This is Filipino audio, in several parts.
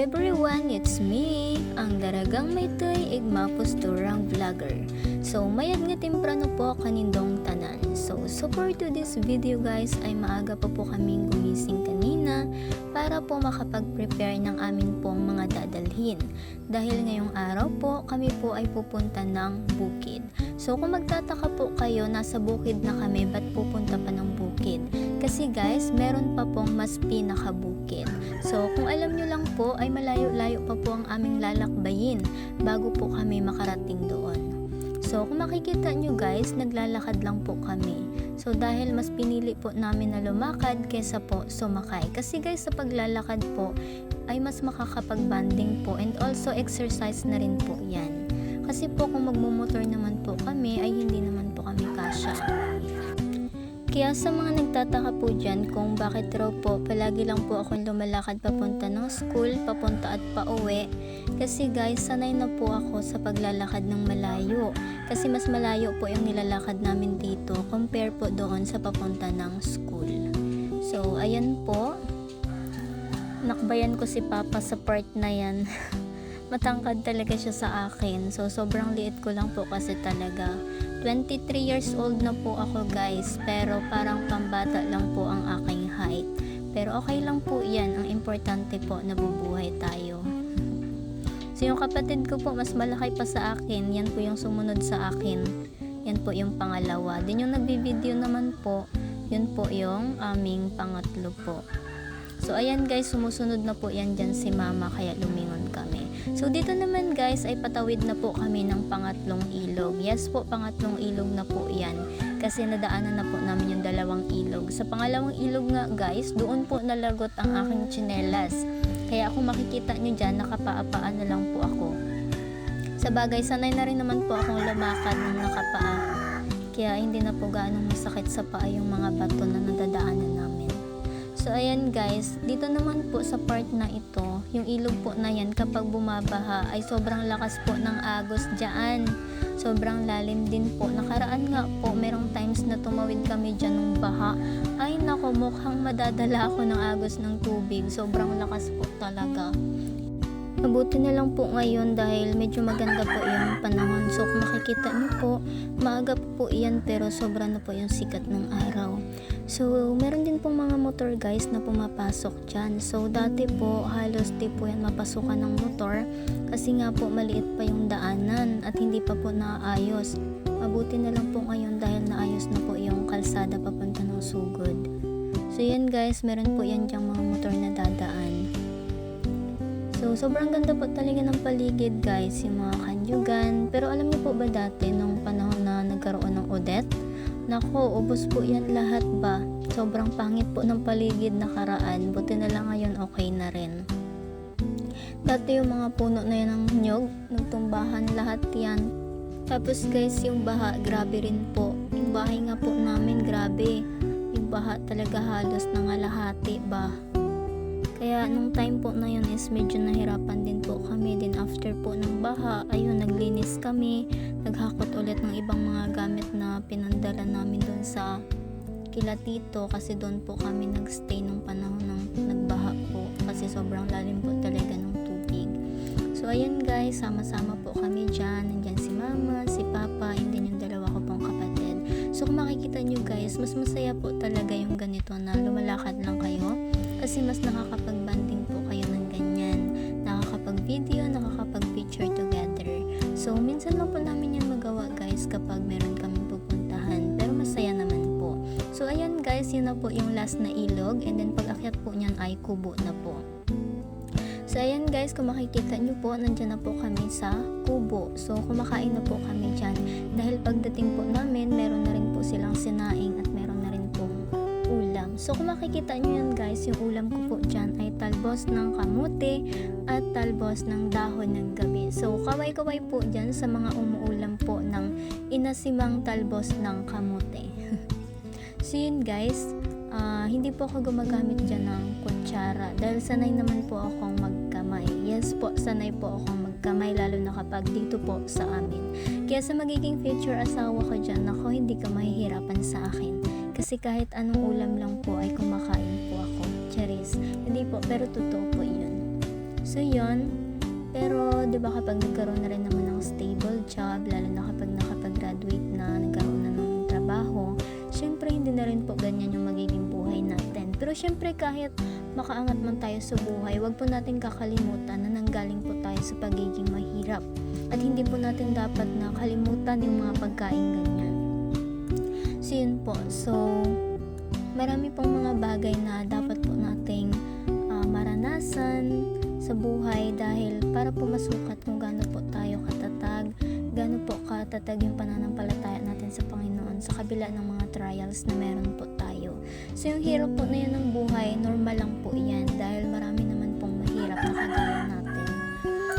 everyone, it's me, ang daragang may tuy igma posturang vlogger. So mayad nga temprano po kanindong tanan. So for to this video guys ay maaga pa po kaming gumising kanina para po makapag-prepare ng amin pong mga dadalhin. Dahil ngayong araw po kami po ay pupunta ng bukid. So kung magtataka po kayo, nasa bukid na kami, ba't pupunta pa ng bukid? Kasi guys, meron pa pong mas pinakabukid. So kung alam nyo lang po ay malayo-layo pa po ang aming lalakbayin bago po kami makarating doon. So kung makikita nyo guys, naglalakad lang po kami. So dahil mas pinili po namin na lumakad kesa po sumakay. Kasi guys, sa paglalakad po ay mas makakapag-banding po and also exercise na rin po yan. Kasi po kung magmumotor naman po kami ay hindi naman po kami kasya. Kaya sa mga nagtataka po dyan kung bakit raw po palagi lang po akong lumalakad papunta ng school, papunta at pauwi. Kasi guys, sanay na po ako sa paglalakad ng malayo. Kasi mas malayo po yung nilalakad namin dito compare po doon sa papunta ng school. So ayan po, nakbayan ko si Papa sa part na yan. Matangkad talaga siya sa akin. So sobrang liit ko lang po kasi talaga. 23 years old na po ako guys, pero parang pambata lang po ang aking height. Pero okay lang po yan, ang importante po nabubuhay tayo. So yung kapatid ko po mas malaki pa sa akin, yan po yung sumunod sa akin. Yan po yung pangalawa. Din yung nagbi-video naman po, yun po yung aming pangatlo po. So ayan guys, sumusunod na po yan dyan si mama kaya lumingon kami. So dito naman guys ay patawid na po kami ng pangatlong ilog. Yes po, pangatlong ilog na po yan. Kasi nadaanan na po namin yung dalawang ilog. Sa pangalawang ilog nga guys, doon po nalagot ang aking tsinelas. Kaya kung makikita nyo dyan, nakapaapaan na lang po ako. Sa bagay, sanay na rin naman po akong lumakad ng nakapaa. Kaya hindi na po gaanong masakit sa paa yung mga bato na nadadaanan namin. So ayan guys, dito naman po sa part na ito, yung ilog po na yan kapag bumabaha ay sobrang lakas po ng agos dyan. Sobrang lalim din po. Nakaraan nga po, merong times na tumawid kami dyan ng baha. Ay nako, mukhang madadala ako ng agos ng tubig. Sobrang lakas po talaga. Mabuti na lang po ngayon dahil medyo maganda po yung panahon. So kung makikita niyo po, maaga po yan pero sobra na po yung sikat ng araw. So meron din pong mga motor guys na pumapasok dyan. So dati po halos di po yan mapasukan ng motor kasi nga po maliit pa yung daanan at hindi pa po naayos. Mabuti na lang po ngayon dahil naayos na po yung kalsada papunta ng Sugod. So yan guys, meron po yan dyang mga motor na dadaan. So, sobrang ganda po talaga ng paligid guys, yung mga kanyugan. Pero alam niyo po ba dati, nung panahon na nagkaroon ng Odette? Nako, ubos po yan lahat ba? Sobrang pangit po ng paligid nakaraan. Buti na lang ngayon okay na rin. Dati yung mga puno na yan ng nyog, nagtumbahan lahat yan. Tapos guys, yung baha, grabe rin po. Yung bahay nga po namin, grabe. Yung baha talaga halos nangalahati ba? Kaya nung time po na yun is medyo nahirapan din po kami. Din after po ng baha, ayun, naglinis kami. Naghakot ulit ng ibang mga gamit na pinandala namin doon sa kila tito. Kasi doon po kami nagstay nung panahon ng nagbaha po. Kasi sobrang lalim po talaga ng tubig. So ayan guys, sama-sama po kami dyan. Nandyan si mama, si papa, and then yung dalawa ko pong kapatid. So kung makikita nyo guys, mas masaya po talaga yung ganito na lumalakad lang kayo. Kasi mas nakakapag-banding po kayo ng ganyan. Nakakapag-video, nakakapag-picture together. So, minsan lang po namin yan magawa guys kapag meron kaming pupuntahan. Pero masaya naman po. So, ayan guys, yun na po yung last na ilog. And then, pag-akyat po niyan ay kubo na po. So, ayan guys, kung makikita nyo po, nandyan na po kami sa kubo. So, kumakain na po kami dyan. Dahil pagdating po namin, meron na rin po silang sinaing at meron na rin po ulam. So kung makikita nyo yan guys, yung ulam ko po dyan ay talbos ng kamote at talbos ng dahon ng gabi. So kaway-kaway po dyan sa mga umuulam po ng inasimang talbos ng kamote. So yun guys, hindi po ako gumagamit dyan ng kutsara dahil sanay naman po akong magkamay. Yes po, sanay po akong magkamay lalo na kapag dito po sa amin. Kaya sa magiging future asawa ko dyan, ako hindi ka mahihirapan sa akin. Kasi kahit anong ulam lang po ay kumakain po ako. Charis. Hindi po, pero totoo po yun. So yun, pero 'di ba kapag nagkaroon na rin naman ng stable job, lalo na kapag nakapag-graduate na, nagkaroon na ng trabaho, syempre hindi na rin po ganyan yung magiging buhay natin. Pero syempre kahit makaangat man tayo sa buhay, wag po natin kakalimutan na nanggaling po tayo sa pagiging mahirap. At hindi po natin dapat na kalimutan yung mga pagkain ganyan. So yun po. So marami pong mga bagay na dapat po nating maranasan sa buhay dahil para po masukat kung gaano po tayo katatag, gaano po katatag yung pananampalataya natin sa Panginoon sa kabila ng mga trials na meron po tayo. So yung hirap po na yun ng buhay, normal lang po yan dahil marami naman pong mahirap na kagaya natin.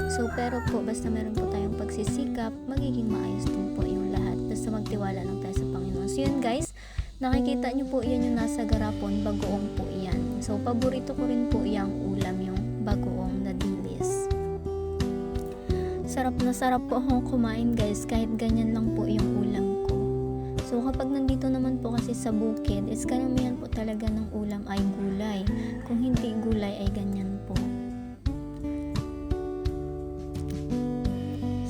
So pero po basta meron po tayong pagsisikap, magiging maayos din po yung lahat. Basta magtiwala lang tayo sa Panginoon. So yun guys, nakikita nyo po yan yung nasa garapon, bagoong po yan. So paborito ko rin po yung ulam, yung bagoong na dilis. Sarap na sarap po akong kumain guys, kahit ganyan lang po yung ulam ko. So kapag nandito naman po kasi sa bukid, is karamihan po talaga ng ulam ay gulay. Kung hindi gulay ay ganyan po.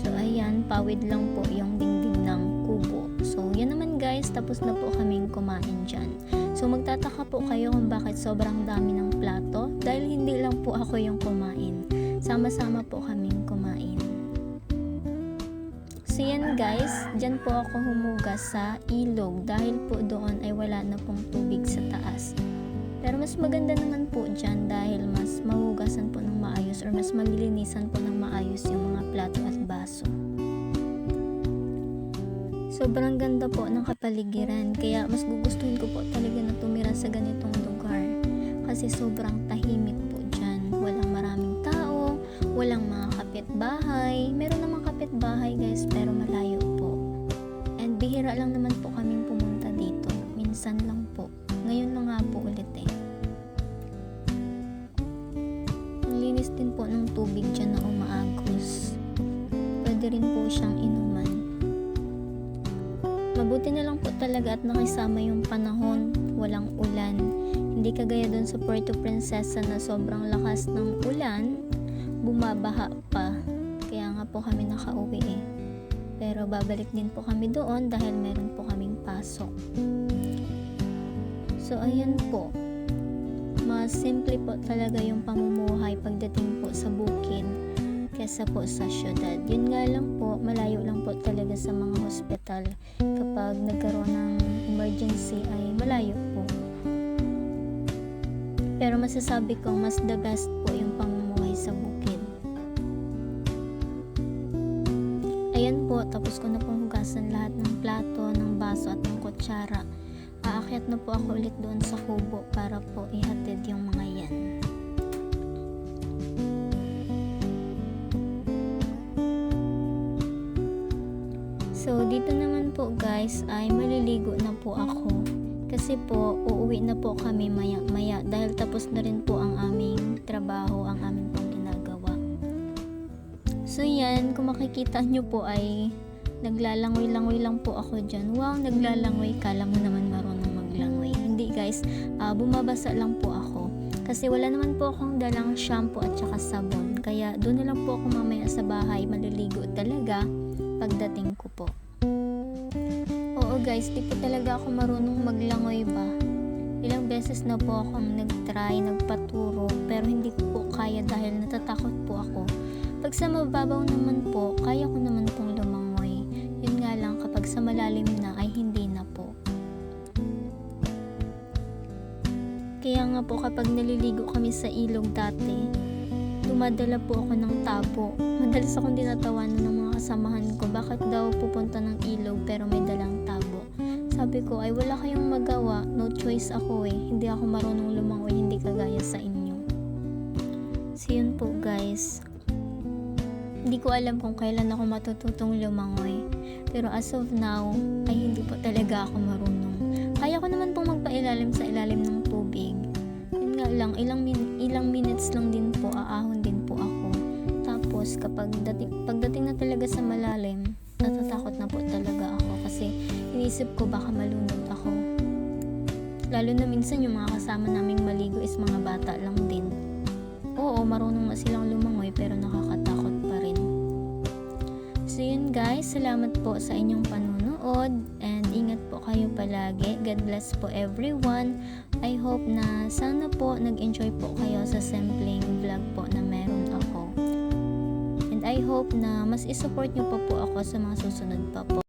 So ayan, pawid lang po yung dingding ng kubo. So yan naman guys, tapos na po kaming kumain dyan. So magtataka po kayo kung bakit sobrang dami ng plato, dahil hindi lang po ako yung kumain. Sama-sama po kaming kumain. So yan guys, dyan po ako humugas sa ilog dahil po doon ay wala na pong tubig sa taas. Pero mas maganda naman po dyan dahil mas mahugasan po ng maayos or mas malilinisan po ng maayos yung mga plato at baso. Sobrang ganda po ng kapaligiran, kaya mas gugustuhin ko po talaga na tumira sa ganitong lugar kasi sobrang tahimik po dyan. Walang maraming tao, walang mga kapitbahay. Meron namang kapitbahay guys pero malayo po. And bihira lang naman po kaming pumunta dito. Minsan lang po. Ngayon na nga po ulit eh. Ang linis din po ng tubig dyan na umaagos. Pwede rin po siyang inuman. Mabuti na lang po talaga at nakisama yung panahon, walang ulan. Hindi kagaya doon sa Puerto Princesa na sobrang lakas ng ulan, bumabaha pa. Kaya nga po kami nakauwi eh. Pero babalik din po kami doon dahil meron po kaming pasok. So ayan po. Mas simple po talaga yung pamumuhay pagdating po sa bukid kesa po sa syudad. Yun nga lang po, malayo lang po talaga sa mga hospital. Kapag nagkaroon ng emergency ay malayo po. Pero masasabi ko mas the best po yung pamumuhay sa bukid. Ayan po, tapos ko na pong hugasan lahat ng plato, ng baso at ng kutsara. Aakyat na po ako ulit doon sa kubo para po ihatid yung mga yan. So, dito naman po guys ay maliligo na po ako. Kasi po, uuwi na po kami maya-maya dahil tapos na rin po ang aming trabaho, ang aming pong ginagawa. So, yan. Kung makikita nyo po ay naglalangoy-langoy lang po ako dyan. Wow, naglalangoy. Kala mo naman marunong maglangoy. Hindi guys, bumabasa lang po ako. Kasi wala naman po akong dalang shampoo at saka sabon. Kaya doon na lang po ako mamaya sa bahay maliligo talaga pagdating ko po. Oo guys, di po talaga ako marunong maglangoy ba. Ilang beses na po akong nagtry, nagpaturo, pero hindi ko po kaya dahil natatakot po ako. Pag sa mababaw naman po, kaya ko naman pong lumangoy. Yun nga lang, kapag sa malalim na ay hindi na po. Kaya nga po kapag naliligo kami sa ilog dati, dumadala po ako ng tabo. Madalas akong dinatawanan ng mga kasamahan ko. Bakit daw pupunta ng ilog pero may dalang tabo? Sabi ko ay wala kayong magawa. No choice ako eh. Hindi ako marunong lumangoy. Hindi kagaya sa inyo. So yun po guys. Hindi ko alam kung kailan ako matututong lumangoy. Pero as of now ay hindi po talaga ako marunong. Kaya ko naman pong magpailalim sa ilalim ng tubig. Yun nga lang, ilang minutes lang din po, aahon din po ako. Tapos pagdating na talaga sa malalim, natatakot na po talaga ako kasi inisip ko baka malunod ako. Lalo na minsan yung mga kasama naming maligo is mga bata lang din. oo, marunong na silang lumangoy pero nakakatakot pa rin. So yun guys, salamat po sa inyong panunood and ingat po kayo palagi. God bless po everyone. I hope na sana po nag-enjoy po kayo sa simpleng vlog po na meron ako. And I hope na mas isupport nyo pa po ako sa mga susunod pa po.